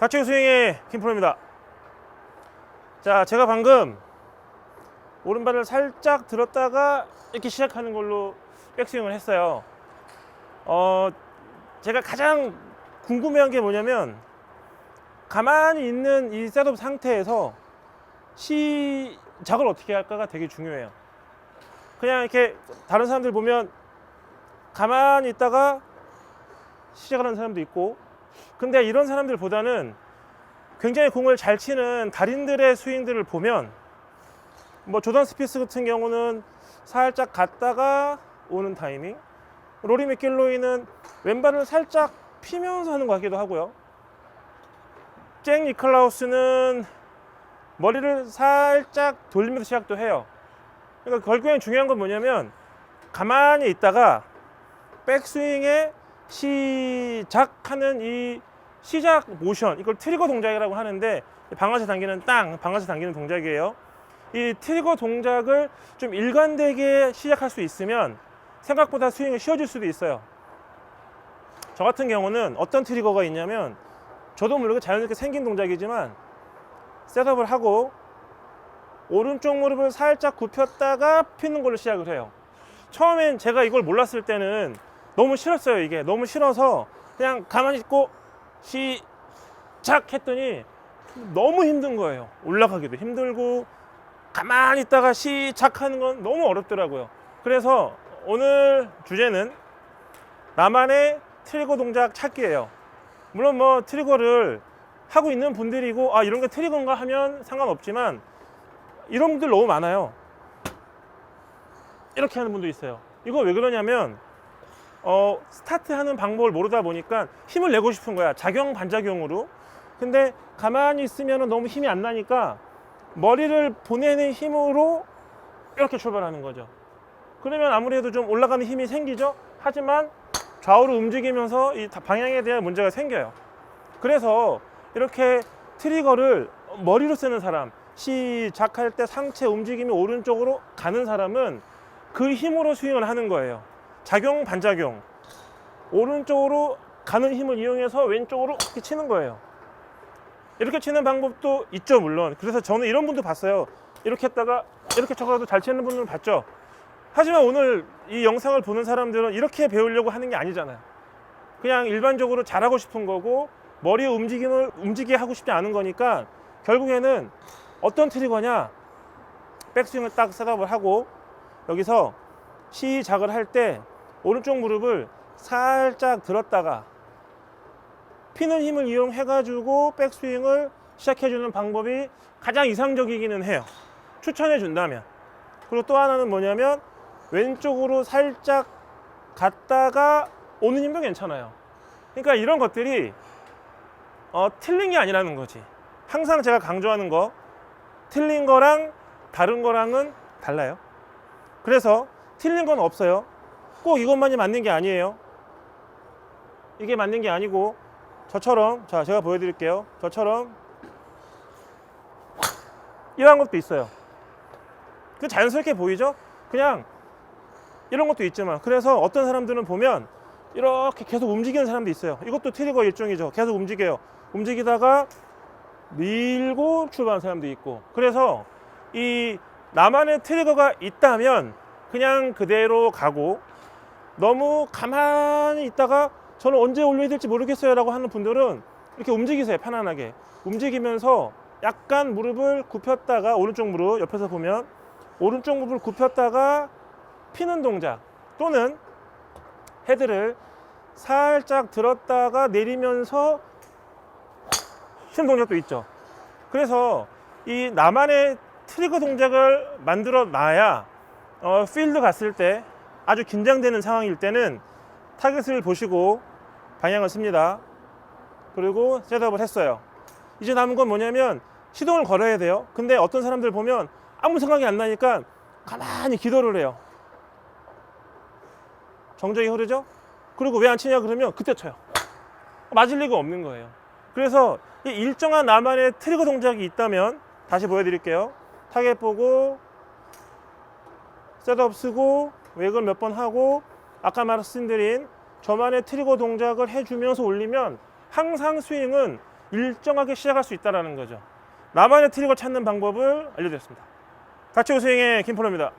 닥치기 스윙의 김프로입니다. 자, 제가 방금 오른발을 살짝 들었다가 이렇게 시작하는 걸로 백스윙을 했어요. 제가 가장 궁금해한 게 뭐냐면, 가만히 있는 이 셋업 상태에서 시작을 어떻게 할까가 되게 중요해요. 그냥 이렇게 다른 사람들 보면 가만히 있다가 시작을 하는 사람도 있고, 근데 이런 사람들보다는 굉장히 공을 잘 치는 달인들의 스윙들을 보면, 뭐 조던 스피스 같은 경우는 살짝 갔다가 오는 타이밍, 로리 맥길로이는 왼발을 살짝 피면서 하는 것 같기도 하고요. 잭 니클라우스는 머리를 살짝 돌리면서 시작도 해요. 그러니까 결국엔 중요한 건 뭐냐면, 가만히 있다가 백스윙에 시작하는 이 시작 모션, 이걸 트리거 동작이라고 하는데, 방아쇠 당기는 방아쇠 당기는 동작이에요. 이 트리거 동작을 좀 일관되게 시작할 수 있으면 생각보다 스윙이 쉬워질 수도 있어요. 저 같은 경우는 어떤 트리거가 있냐면, 저도 모르게 자연스럽게 생긴 동작이지만, 셋업을 하고 오른쪽 무릎을 살짝 굽혔다가 피는 걸로 시작을 해요. 처음엔 제가 이걸 몰랐을 때는 너무 싫었어요. 이게 너무 싫어서 그냥 가만히 있고 시작 했더니 너무 힘든 거예요. 올라가기도 힘들고 가만히 있다가 시작하는 건 너무 어렵더라고요. 그래서 오늘 주제는 나만의 트리거 동작 찾기예요. 물론 뭐 트리거를 하고 있는 분들이고, 아, 이런 게 트리거인가 하면 상관없지만, 이런 분들 너무 많아요. 이렇게 하는 분도 있어요. 이거 왜 그러냐면, 스타트하는 방법을 모르다 보니까 힘을 내고 싶은 거야. 작용 반작용으로. 근데 가만히 있으면 너무 힘이 안 나니까 머리를 보내는 힘으로 이렇게 출발하는 거죠. 그러면 아무래도 좀 올라가는 힘이 생기죠. 하지만 좌우로 움직이면서 이 방향에 대한 문제가 생겨요. 그래서 이렇게 트리거를 머리로 쓰는 사람, 시작할 때 상체 움직임이 오른쪽으로 가는 사람은 그 힘으로 스윙을 하는 거예요. 작용 반작용, 오른쪽으로 가는 힘을 이용해서 왼쪽으로 이렇게 치는 거예요. 이렇게 치는 방법도 있죠, 물론. 그래서 저는 이런 분도 봤어요. 이렇게 했다가 이렇게 쳐가도 잘 치는 분들은 봤죠. 하지만 오늘 이 영상을 보는 사람들은 이렇게 배우려고 하는 게 아니잖아요. 그냥 일반적으로 잘하고 싶은 거고, 머리의 움직임을 움직이게 하고 싶지 않은 거니까, 결국에는 어떤 트리거냐, 백스윙을 딱 셋업을 하고 여기서 시작을 할 때 오른쪽 무릎을 살짝 들었다가 피는 힘을 이용해 가지고 백스윙을 시작해 주는 방법이 가장 이상적이기는 해요. 추천해 준다면. 그리고 또 하나는 뭐냐면, 왼쪽으로 살짝 갔다가 오는 힘도 괜찮아요. 그러니까 이런 것들이 틀린 게 아니라는 거지. 항상 제가 강조하는 거, 틀린 거랑 다른 거랑은 달라요. 그래서 틀린 건 없어요. 꼭 이것만이 맞는 게 아니에요. 이게 맞는 게 아니고, 저처럼, 자, 제가 보여드릴게요. 저처럼 이런 것도 있어요. 그 자연스럽게 보이죠? 그냥 이런 것도 있지만, 그래서 어떤 사람들은 보면 이렇게 계속 움직이는 사람도 있어요. 이것도 트리거 일종이죠. 계속 움직여요. 움직이다가 밀고 출발하는 사람도 있고. 그래서 이 나만의 트리거가 있다면 그냥 그대로 가고, 너무 가만히 있다가 저는 언제 올려야 될지 모르겠어요 라고 하는 분들은 이렇게 움직이세요. 편안하게 움직이면서 약간 무릎을 굽혔다가, 오른쪽 무릎 옆에서 보면 오른쪽 무릎을 굽혔다가 피는 동작, 또는 헤드를 살짝 들었다가 내리면서 쉬는 동작도 있죠. 그래서 이 나만의 트리거 동작을 만들어 놔야 필드 갔을 때, 아주 긴장되는 상황일 때는 타겟을 보시고 방향을 씁니다. 그리고 셋업을 했어요. 이제 남은 건 뭐냐면, 시동을 걸어야 돼요. 근데 어떤 사람들 보면 아무 생각이 안 나니까 가만히 기도를 해요. 정적이 흐르죠? 그리고 왜 안 치냐 그러면 그때 쳐요. 맞을 리가 없는 거예요. 그래서 이 일정한 나만의 트리거 동작이 있다면, 다시 보여드릴게요. 타겟 보고 셋업 쓰고 웨이글 몇 번 하고, 아까 말씀드린 저만의 트리거 동작을 해주면서 올리면 항상 스윙은 일정하게 시작할 수 있다는 거죠. 나만의 트리거 찾는 방법을 알려드렸습니다. 가치고 수행의 김프로입니다.